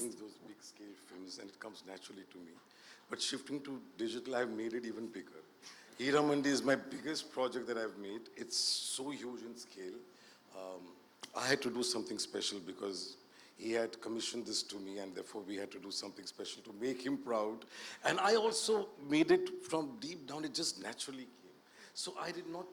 Making those big scale films and it comes naturally to me. But shifting to digital, I've made it even bigger. Hiramandi is my biggest project that I've made. It's so huge in scale. Um, I had to do something special because he had commissioned this to me and therefore we had to do something special to make him proud. And I also made it from deep down, it just naturally came. So I did not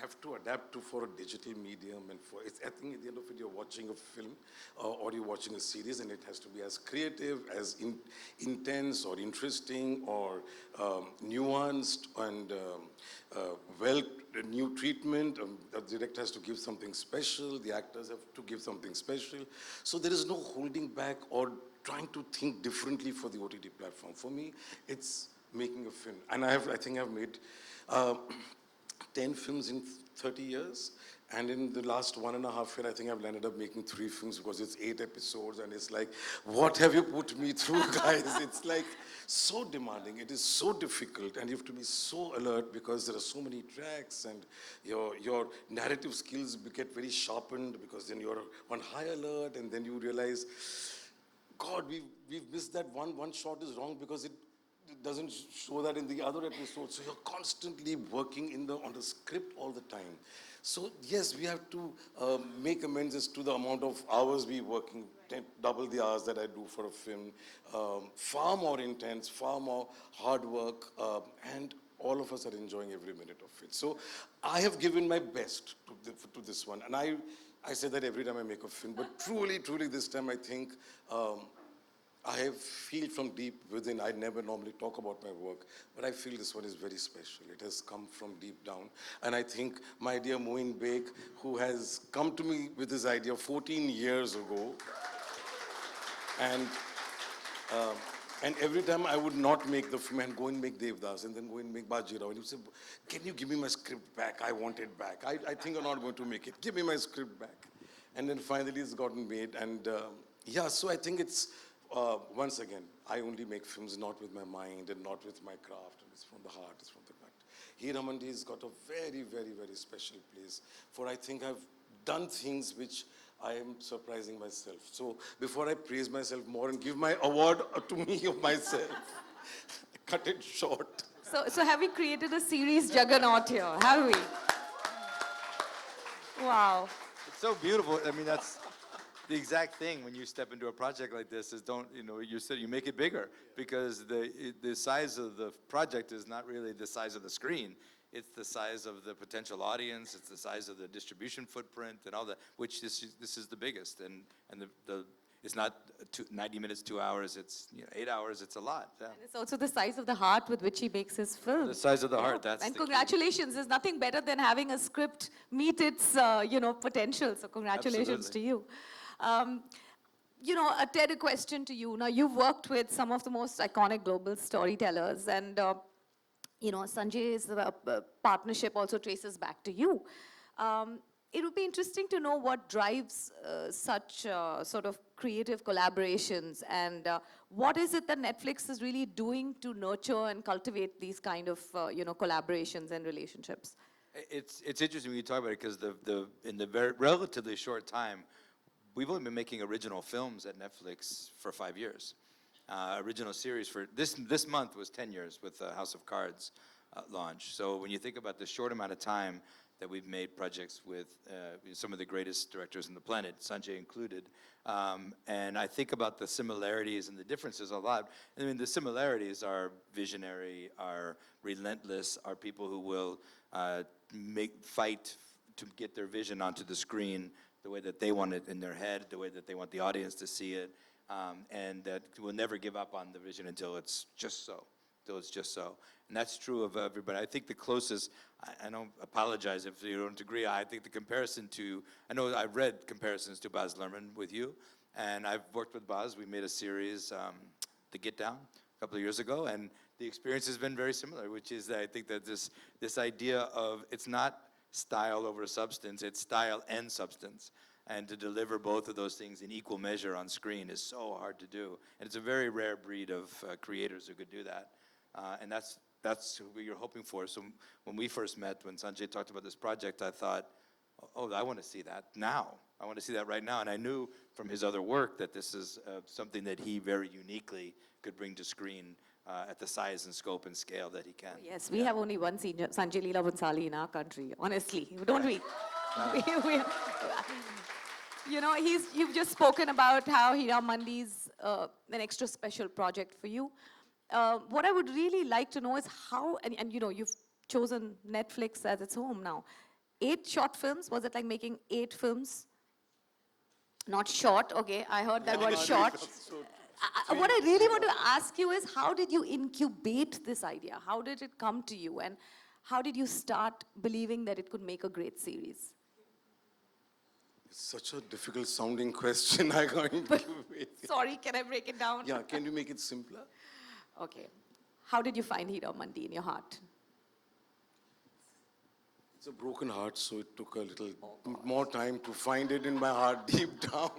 have to adapt to for a digital medium and for it's, I think at the end of it you're watching a film or you're watching a series and it has to be as creative, as intense or interesting or nuanced and well new treatment. The director has to give something special, the actors have to give something special. So there is no holding back or trying to think differently for the OTT platform. For me, it's making a film. And I think I've made 10 films in 30 years. And in the last 1.5 years, I think I've ended up making 3 films because it's 8 episodes. And it's like, what have you put me through, guys? It's like so demanding. It is so difficult. And you have to be so alert because there are so many tracks. And your narrative skills get very sharpened because then you're on high alert. And then you realize, God, we've missed that one shot is wrong because it doesn't show that in the other episode. So you're constantly working on the script all the time. So yes, we have to make amends as to the amount of hours we working, double the hours that I do for a film. Far more intense, far more hard work, and all of us are enjoying every minute of it. So I have given my best to this one. And I say that every time I make a film, but truly this time I think I feel from deep within, I never normally talk about my work, but I feel this one is very special. It has come from deep down. And I think my dear Moin Beg, who has come to me with this idea 14 years ago, and every time I would not make the film and go and make Devdas and then go and make Bajirao. And he would say, can you give me my script back? I want it back. I think I'm not going to make it. Give me my script back. And then finally it's gotten made. And yeah, so I think it's, once again, I only make films not with my mind and not with my craft. It's from the heart, it's from the gut. Hiramandi has got a very special place. For I think I've done things which I am surprising myself. So before I praise myself more and give my award to me of myself, cut it short. So have we created a series juggernaut here, have we? Wow. It's so beautiful. I mean, that's the exact thing when you step into a project like this is you said you make it bigger because the size of the project is not really the size of the screen. It's the size of the potential audience. It's the size of the distribution footprint and all that, which this is the biggest. And it's not 90 minutes, 2 hours. It's 8 hours. It's a lot. Yeah. And it's also the size of the heart with which he makes his film. The size of the heart. That's and the congratulations. There's nothing better than having a script meet its potential. So congratulations to you. A question to you. Now, you've worked with some of the most iconic global storytellers, and Sanjay's partnership also traces back to you. It would be interesting to know what drives such sort of creative collaborations, and what is it that Netflix is really doing to nurture and cultivate these kind of collaborations and relationships? It's interesting when you talk about it because in the very relatively short time, we've only been making original films at Netflix for 5 years. Original series for this month was 10 years with the House of Cards launch. So when you think about the short amount of time that we've made projects with some of the greatest directors on the planet, Sanjay included, and I think about the similarities and the differences a lot. I mean, the similarities are visionary, are relentless, are people who will fight to get their vision onto the screen the way that they want it in their head, the way that they want the audience to see it, and that will never give up on the vision until it's just so. And that's true of everybody. I think the closest, I don't apologize if you don't agree, I think the comparison to, I know I've read comparisons to Baz Luhrmann with you, and I've worked with Baz. We made a series, The Get Down, a couple of years ago, and the experience has been very similar, which is that I think that this idea of, it's not style over substance, it's style and substance. And to deliver both of those things in equal measure on screen is so hard to do. And it's a very rare breed of creators who could do that. And that's what you're hoping for. So when we first met, when Sanjay talked about this project, I thought, oh, I want to see that now. I want to see that right now. And I knew from his other work that this is something that he very uniquely could bring to screen at the size and scope and scale that he can. Yes, we have only one Sanjay Leela Bhansali in our country, honestly, don't we? we, you know, you've just spoken about how Hira Mandi is an extra special project for you. What I would really like to know is how, and you know, you've chosen Netflix as its home now. 8 short films, was it like making 8 films? Not short, okay, I heard that word short. What I really want to ask you is, how did you incubate this idea? How did it come to you? And how did you start believing that it could make a great series? It's such a difficult sounding question. I can't incubate. Sorry, can I break it down? Yeah, can you make it simpler? Okay. How did you find Hira Mandi in your heart? It's a broken heart, so it took a little more time to find it in my heart deep down.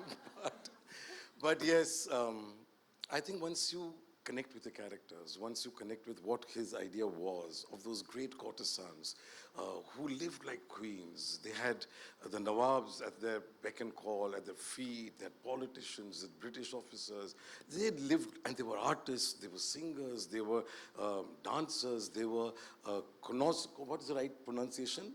But yes, I think once you connect with the characters, once you connect with what his idea was of those great courtesans who lived like queens. They had the Nawabs at their beck and call, at their feet, they had politicians, the British officers. They had lived, and they were artists, they were singers, they were dancers, they were, what is the right pronunciation?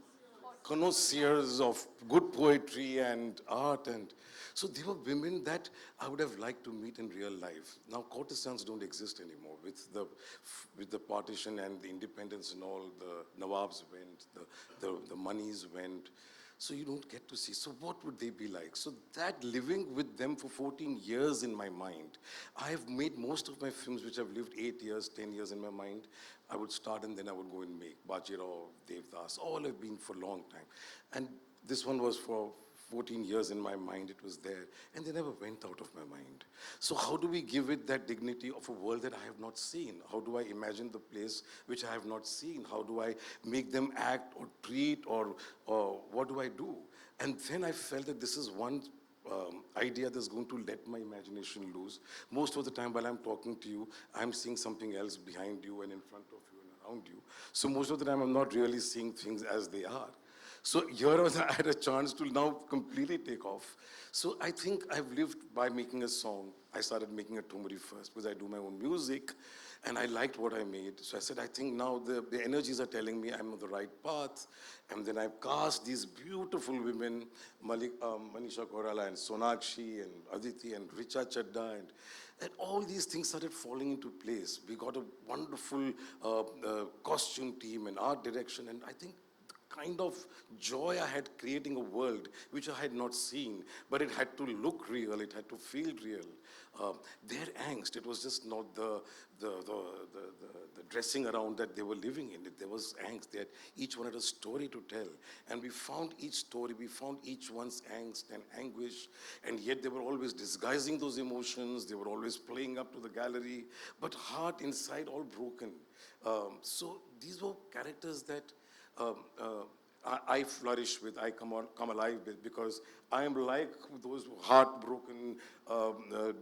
Connoisseurs of good poetry and art, and so they were women that I would have liked to meet in real life. Now courtesans don't exist anymore. With the partition and the independence and all, the Nawabs went, the monies went. So you don't get to see. So what would they be like? So that living with them for 14 years in my mind, I have made most of my films which have lived 8 years, 10 years in my mind. I would start and then I would go and make Bajirao, Devdas, all have been for a long time. And this one was for 14 years in my mind, it was there, and they never went out of my mind. So how do we give it that dignity of a world that I have not seen? How do I imagine the place which I have not seen? How do I make them act or treat, or what do I do? And then I felt that this is one idea that's going to let my imagination loose. Most of the time while I'm talking to you, I'm seeing something else behind you and in front of you and around you. So most of the time I'm not really seeing things as they are. So here I had a chance to now completely take off. So I think I've lived by making a song. I started making a tumri first because I do my own music and I liked what I made. So I said, I think now the energies are telling me I'm on the right path. And then I cast these beautiful women, Manisha Koirala and Sonakshi and Aditi and Richa Chadda, and all these things started falling into place. We got a wonderful costume team and art direction, and I think kind of joy I had creating a world which I had not seen, but it had to look real, it had to feel real. Their angst, it was just not the dressing around that they were living in. There was angst, that each one had a story to tell. And we found each story, we found each one's angst and anguish, and yet they were always disguising those emotions, they were always playing up to the gallery, but heart inside all broken. So these were characters that I flourish with, I come alive with, because I am like those heartbroken,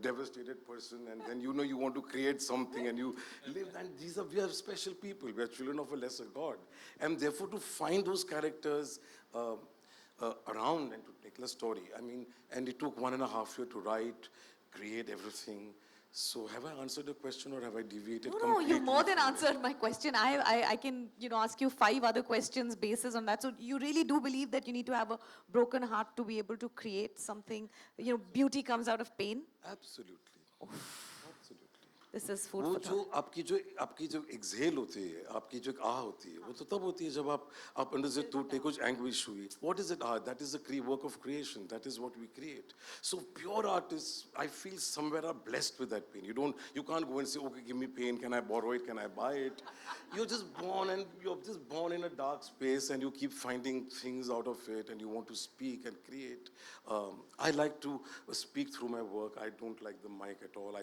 devastated person, and then you know you want to create something and you live, and we are special people, we are children of a lesser God. And therefore to find those characters around and to tell a story, I mean, and it took 1.5 years to write, create everything. So have I answered the question or have I deviated completely? No, you more than answered my question. I can, you know, ask you 5 other questions basis on that. So you really do believe that you need to have a broken heart to be able to create something, you know, beauty comes out of pain? Absolutely. Absolutely. This is food वो for जो thought. आपकी जो exhale होती है, आपकी जो आह होती है, वो तो तब होती है जब आप अंदर से टूटे, कुछ anguish हुई. What is it? That is the work of creation. That is what we create. So pure artists, I feel somewhere are blessed with that pain. You can't go and say, okay, give me pain. Can I borrow it? Can I buy it? You're just born in a dark space, and you keep finding things out of it, and you want to speak and create. I like to speak through my work. I don't like the mic at all.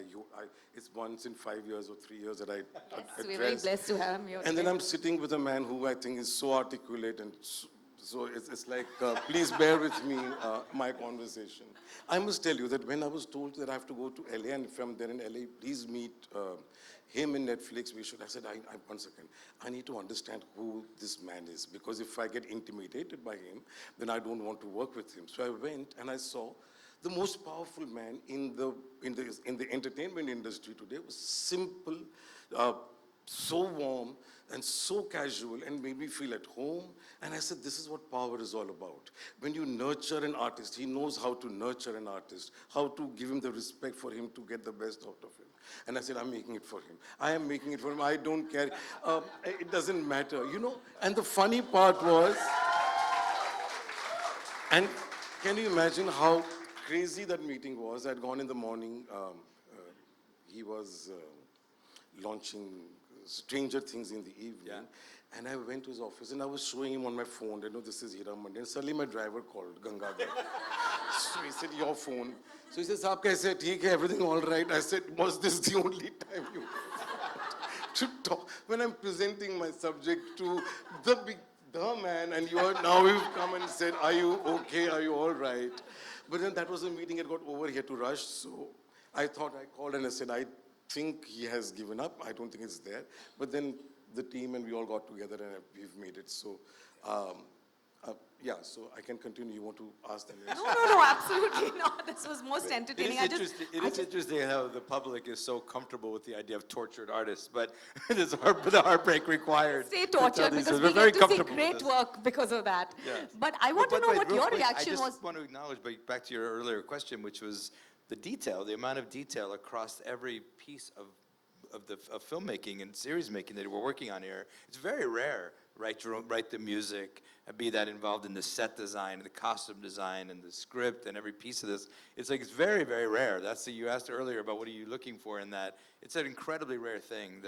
It's once in 5 years or 3 years that I Yes, we're very blessed to have him here. and then I'm sitting with a man who I think is so articulate and So it's like, please bear with me, my conversation. I must tell you that when I was told that I have to go to LA, and if I'm there in LA, please meet him in Netflix, I said, one second, I need to understand who this man is, because if I get intimidated by him, then I don't want to work with him. So I went and I saw the most powerful man in the entertainment industry today was simple, so warm and so casual, and made me feel at home. And I said, this is what power is all about. When you nurture an artist, he knows how to nurture an artist, how to give him the respect for him to get the best out of him. And I said, I'm making it for him. I am making it for him. I don't care. It doesn't matter, you know. And the funny part was, and can you imagine how crazy that meeting was? I'd gone in the morning. He was launching Stranger Things in the evening. Yeah. And I went to his office and I was showing him on my phone, I know this is Hira Mandi. And suddenly my driver called, Gangadhar. So he said, your phone. So he says, Saab kaise hai? Theek hai, everything all right? I said, was this the only time you to talk? When I'm presenting my subject to the man, and you've come and said, are you okay? Are you all right? But then that was a meeting, it got over, he had to rush. So I thought, I called and I said, I think he has given up. I don't think it's there. But then the team and we all got together and we've made it. So, yeah, so I can continue. You want to ask them? No, absolutely not. This was most entertaining. It is interesting how the public is so comfortable with the idea of tortured artists, but it is the heartbreak required. Stay to tell tortured these because stories. we We're very get to see comfortable with great this. work because of that. Yes. But I want to know what your reaction I was. just want to acknowledge, back to your earlier question, which was the detail, the amount of detail across every piece of filmmaking and series making that we're working on here. It's very rare, right, to write the music, be that involved in the set design, the costume design, and the script, and every piece of this. It's like, it's very, very rare. You asked earlier about what are you looking for in that. It's an incredibly rare thing.